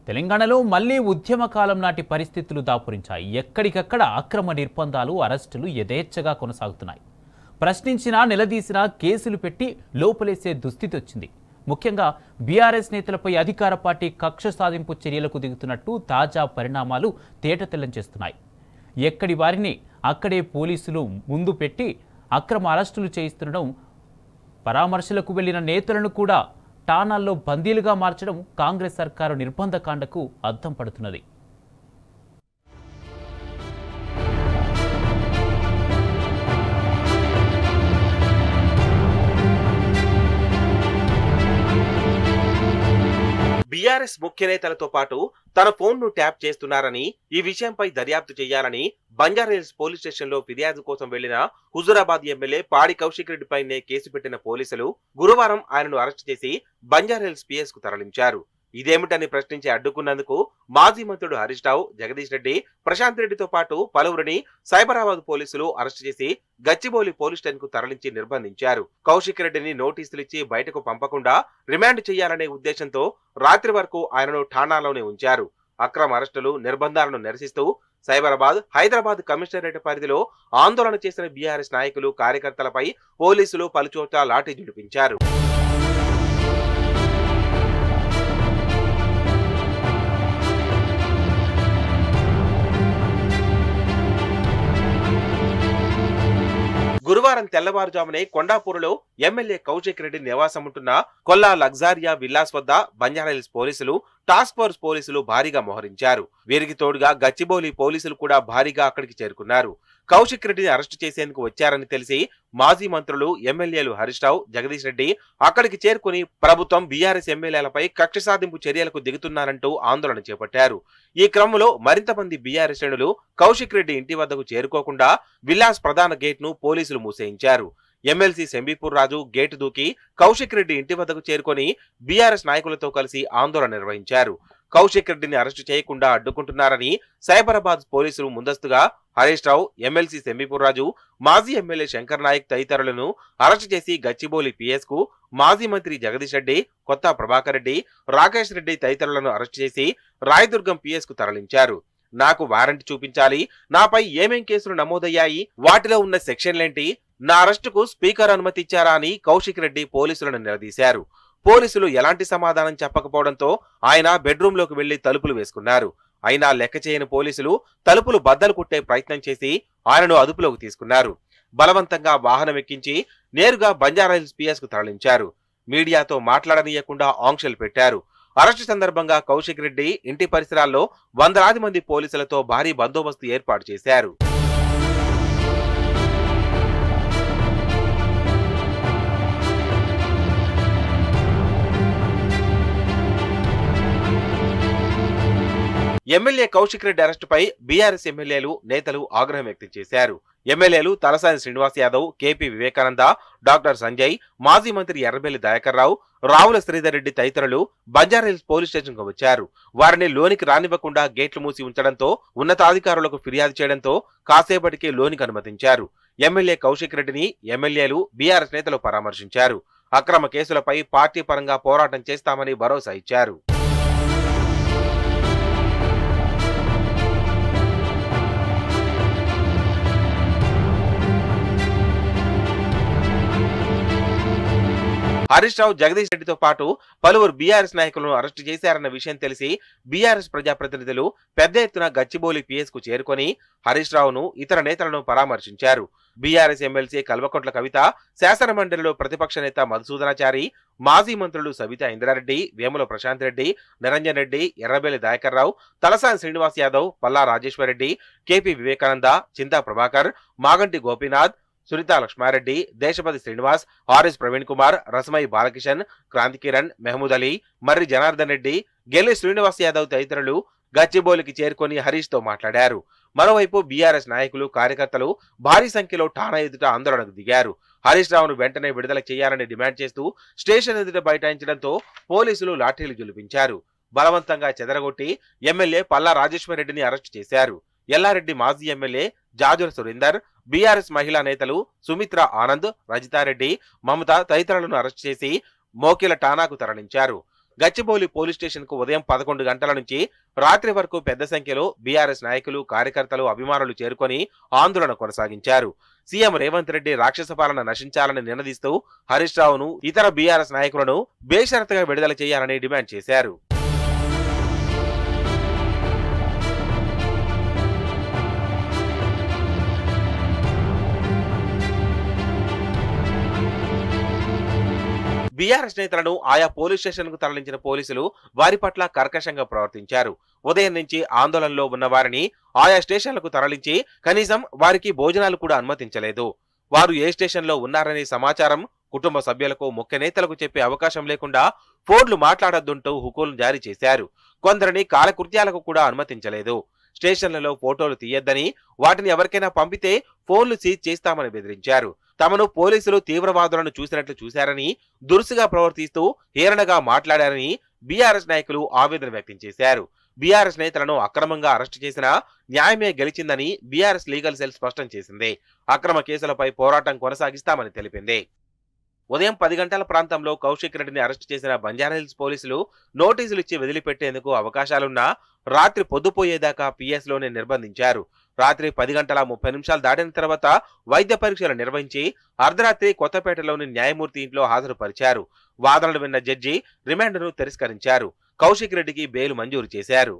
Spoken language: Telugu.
తెలంగాణలో మళ్లీ ఉద్యమ కాలం నాటి పరిస్థితులు దాపురించాయి. ఎక్కడికక్కడ అక్రమ నిర్బంధాలు, అరెస్టులు యథేచ్ఛగా కొనసాగుతున్నాయి. ప్రశ్నించినా నిలదీసినా కేసులు పెట్టి లోపలేసే దుస్థితి వచ్చింది. ముఖ్యంగా బీఆర్ఎస్ నేతలపై అధికార పార్టీ కక్ష సాధింపు చర్యలకు దిగుతున్నట్టు తాజా పరిణామాలు తేటతెల్లం చేస్తున్నాయి. ఎక్కడి వారిని అక్కడే పోలీసులు ముందు పెట్టి అక్రమ అరెస్టులు చేయిస్తుండడం, పరామర్శలకు వెళ్లిన నేతలను కూడా ఠాణాల్లో బందీలుగా మార్చడం కాంగ్రెస్ సర్కారు నిర్బంధకాండకు అద్దం పడుతున్నది. బీఆర్ఎస్ ముఖ్య నేతలతో పాటు తన ఫోన్ ను ట్యాప్ చేస్తున్నారని, ఈ విషయంపై దర్యాప్తు చేయాలని బంజారాహిల్స్ పోలీస్ స్టేషన్ లో ఫిర్యాదు కోసం వెళ్లిన హుజూరాబాద్ ఎమ్మెల్యే పాడి కౌశిక్ రెడ్డి పైనే కేసు పెట్టిన పోలీసులు గురువారం ఆయనను అరెస్ట్ చేసి బంజారాహిల్స్ పిఎస్ కు తరలించారు. ఇదేమిటని ప్రశ్నించి అడ్డుకున్నందుకు మాజీ మంత్రుడు హరీష్ రావు, జగదీష్ రెడ్డి, ప్రశాంత్ రెడ్డితో పాటు పలువురిని సైబరాబాద్ పోలీసులు అరెస్టు చేసి గచ్చిబౌలి పోలీస్ స్టేషన్ కు తరలించి నిర్బంధించారు. కౌశిక్ రెడ్డిని నోటీసులు ఇచ్చి బయటకు పంపకుండా రిమాండ్ చేయాలనే ఉద్దేశంతో రాత్రి వరకు ఆయనను ఠాణాలోనే ఉంచారు. అక్రమ అరెస్టులు, నిర్బంధాలను నిరసిస్తూ సైబరాబాద్, హైదరాబాద్ కమిషనరేట్ పరిధిలో ఆందోళన చేసిన బీఆర్ఎస్ నాయకులు, కార్యకర్తలపై పోలీసులు పలుచోట్ల లాఠీ జుడిపించారు. గురువారం తెల్లవారుజామునే కొండాపూర్లో ఎమ్మెల్యే కౌశిక్ రెడ్డి నివాసం ఉంటున్న కొల్లా లగ్జారియా విల్లాస్ వద్ద బంజారాహిల్స్ పోలీసులు, టాస్క్ ఫోర్స్ పోలీసులు భారీగా మోహరించారు. వీరికి తోడుగా గచ్చిబౌలి పోలీసులు కూడా భారీగా అక్కడికి చేరుకున్నారు. కౌశిక్ రెడ్డిని అరెస్టు చేసేందుకు వచ్చారని తెలిసి మాజీ మంత్రులు, ఎమ్మెల్యేలు హరీష్ రావు, జగదీష్ రెడ్డి అక్కడికి చేరుకుని ప్రభుత్వం బీఆర్ఎస్ ఎమ్మెల్యేలపై కక్ష సాధింపు చర్యలకు దిగుతున్నారంటూ ఆందోళన చేపట్టారు. ఈ క్రమంలో మరింత మంది బీఆర్ఎస్ శ్రేణులు కౌశిక్ రెడ్డి ఇంటి వద్దకు చేరుకోకుండా విల్లాస్ ప్రధాన గేట్ ను పోలీసులు మూసేయించారు. ఎమ్మెల్సీ సెంబీపూర్ రాజు గేటు దూకి కౌశిక్ రెడ్డి ఇంటి వద్దకు చేరుకొని బీఆర్ఎస్ నాయకులతో కలిసి ఆందోళన నిర్వహించారు. కౌశిక్ రెడ్డిని అరెస్టు చేయకుండా అడ్డుకుంటున్నారని సైబరాబాద్ పోలీసులు ముందస్తుగా హరీష్ రావు, ఎమ్మెల్సీ సెంబీపూర్ రాజు, మాజీ ఎమ్మెల్యే శంకర్ నాయక్ తదితరులను అరెస్టు చేసి గచ్చిబౌలి పిఎస్ కు మాజీ మంత్రి జగదీష్ రెడ్డి, కొత్త ప్రభాకర్ రెడ్డి, రాకేష్ రెడ్డి తదితరులను అరెస్టు చేసి రాయదుర్గం పిఎస్ కు తరలించారు. నాకు వారెంట్ చూపించాలి, నాపై ఏమేం కేసులు నమోదయ్యాయి, వాటిలో ఉన్న సెక్షన్లేంటి, నా అరెస్టుకు స్పీకర్ అనుమతి ఇచ్చారా అని కౌశిక్ రెడ్డి పోలీసులను నిలదీశారు. పోలీసులు ఎలాంటి సమాధానం చెప్పకపోవడంతో ఆయన బెడ్రూమ్ లోకి వెళ్లి తలుపులు వేసుకున్నారు. అయినా లెక్క చేయని పోలీసులు తలుపులు బద్దలు కుట్టే ప్రయత్నం చేసి ఆయనను అదుపులోకి తీసుకున్నారు. బలవంతంగా వాహనం ఎక్కించి నేరుగా బంజారాహిల్స్ పిఎస్ కు తరలించారు. మీడియాతో మాట్లాడనీయకుండా ఆంక్షలు పెట్టారు. అరెస్టు సందర్భంగా కౌశిక్ రెడ్డి ఇంటి పరిసరాల్లో వందలాది మంది పోలీసులతో భారీ బందోబస్తు ఏర్పాటు చేశారు. ఎమ్మెల్యే కౌశిక్ రెడ్డి అరెస్టుపై బీఆర్ఎస్ ఎమ్మెల్యేలు, నేతలు ఆగ్రహం వ్యక్తం చేశారు. ఎమ్మెల్యేలు తలసాని శ్రీనివాస్ యాదవ్, కేపీ వివేకానంద, డాక్టర్ సంజయ్, మాజీ మంత్రి ఎర్రబెల్లి దయాకర్ రావు, రావుల శ్రీధర్ రెడ్డి తదితరులు బంజారాహిల్స్ పోలీస్ స్టేషన్ కు వచ్చారు. వారిని లోనికి రానివ్వకుండా గేట్లు మూసి ఉంచడంతో, ఉన్నతాధికారులకు ఫిర్యాదు చేయడంతో కాసేపటికి లోనికి అనుమతించారు. ఎమ్మెల్యే కౌశిక్ రెడ్డిని ఎమ్మెల్యేలు, బీఆర్ఎస్ నేతలు పరామర్శించారు. అక్రమ కేసులపై పార్టీ పరంగా పోరాటం చేస్తామని భరోసా ఇచ్చారు. హరీష్ రావు, జగదీష్ రెడ్డితో పాటు పలువురు బీఆర్ఎస్ నాయకులను అరెస్టు చేశారన్న విషయం తెలిసి బీఆర్ఎస్ ప్రజాప్రతినిధులు పెద్ద ఎత్తున గచ్చిబౌలి పిఎస్ కు చేరుకొని హరీష్ రావును, ఇతర నేతలను పరామర్శించారు. బీఆర్ఎస్ ఎమ్మెల్సీ కల్వకుంట్ల కవిత, శాసన మండలిలో ప్రతిపక్ష నేత మధుసూదనాచారి, మాజీ మంత్రులు సబితా ఇంద్రారెడ్డి, వేముల ప్రశాంత్ రెడ్డి, నిరంజన్ రెడ్డి, ఎర్రబెల్లి దయాకర్ రావు, తలసాని శ్రీనివాస్ యాదవ్, పల్లా రాజేశ్వర్ రెడ్డి, కేపీ వివేకానంద, చింతా ప్రభాకర్, మాగంటి గోపీనాథ్, సునీతా లక్ష్మారెడ్డి, దేశపతి శ్రీనివాస్, ఆర్ఎస్ ప్రవీణ్ కుమార్, రసమై బాలకిషన్, క్రాంతి కిరణ్, మెహమూద్ అలీ, మర్రి జనార్దన్ రెడ్డి, గెల్లి శ్రీనివాస్ యాదవ్ తదితరులు గచ్చిబౌలికి చేరుకొని హరీష్ తో మాట్లాడారు. మరోవైపు బీఆర్ఎస్ నాయకులు, కార్యకర్తలు భారీ సంఖ్యలో ఠాణా ఎదుట ఆందోళనకు దిగారు. హరీష్ రావును వెంటనే విడుదల చేయాలని డిమాండ్ చేస్తూ స్టేషన్ ఎదుట బైఠాయించడంతో పోలీసులు లాఠీలు జులిపించారు. బలవంతంగా చెదరగొట్టి ఎమ్మెల్యే పల్లా రాజేశ్వర్ రెడ్డిని అరెస్టు చేశారు. ఎల్లారెడ్డి మాజీ ఎమ్మెల్యే జాజుల సురేందర్, బీఆర్ఎస్ మహిళా నేతలు సుమిత్ర ఆనంద్, రజితారెడ్డి, మమత తదితరులను అరెస్ట్ చేసి మోకిల ఠాణాకు తరలించారు. గచ్చిబౌలి పోలీస్ స్టేషన్ కు ఉదయం 11 గంటల నుంచి రాత్రి వరకు పెద్ద సంఖ్యలో బీఆర్ఎస్ నాయకులు, కార్యకర్తలు, అభిమానులు చేరుకొని ఆందోళన కొనసాగించారు. సీఎం రేవంత్ రెడ్డి రాక్షస పాలన నశించాలని నినదిస్తూ హరీష్ రావును, ఇతర బీఆర్ఎస్ నాయకులను బేషరతుగా విడుదల చేయాలని డిమాండ్ చేశారు. బీఆర్ఎస్ నేతలను ఆయా పోలీస్ స్టేషన్కు తరలించిన పోలీసులు వారి పట్ల కర్కశంగా ప్రవర్తించారు. ఉదయం నుంచి ఆందోళనలో ఉన్న వారిని ఆయా స్టేషన్లకు తరలించి కనీసం వారికి భోజనాలు కూడా అనుమతించలేదు. వారు ఏ స్టేషన్లో ఉన్నారనే సమాచారం కుటుంబ సభ్యులకు, ముఖ్య నేతలకు చెప్పే అవకాశం లేకుండా ఫోన్లు మాట్లాడొద్దంటూ హుకులు జారీ చేశారు. కొందరిని కాలకృత్యాలకు కూడా అనుమతించలేదు. స్టేషన్లలో ఫోటోలు తీయొద్దని, వాటిని ఎవరికైనా పంపితే ఫోన్లు సీజ్ చేస్తామని బెదిరించారు. తమను పోలీసులు తీవ్రవాదులను చూసినట్లు చూశారని, దురుసుగా ప్రవర్తిస్తూ హేళనగా మాట్లాడారని బీఆర్ఎస్ నాయకులు ఆవేదన వ్యక్తం చేశారు. బీఆర్ఎస్ నేతలను అక్రమంగా అరెస్టు చేసినా న్యాయమే గెలిచిందని బీఆర్ఎస్ లీగల్ సెల్ స్పష్టం చేసింది. అక్రమ కేసులపై పోరాటం కొనసాగిస్తామని తెలిపింది. ఉదయం 10 గంటల ప్రాంతంలో కౌశిక్ రెడ్డిని అరెస్టు చేసిన బంజారాహిల్స్ పోలీసులు నోటీసులు ఇచ్చి వదిలిపెట్టేందుకు అవకాశాలున్నా రాత్రి పొద్దుపోయేదాకా పిఎస్లోనే నిర్బంధించారు. రాత్రి 10 గంటల 30 నిమిషాలు దాటిన తర్వాత వైద్య పరీక్షలు నిర్వహించి అర్ధరాత్రి కొత్తపేటలోని న్యాయమూర్తి ఇంట్లో హాజరుపరిచారు. వాదనలు విన్న జడ్జి రిమాండ్ను తిరస్కరించారు. కౌశిక్ రెడ్డికి బెయిల్ మంజూరు చేశారు.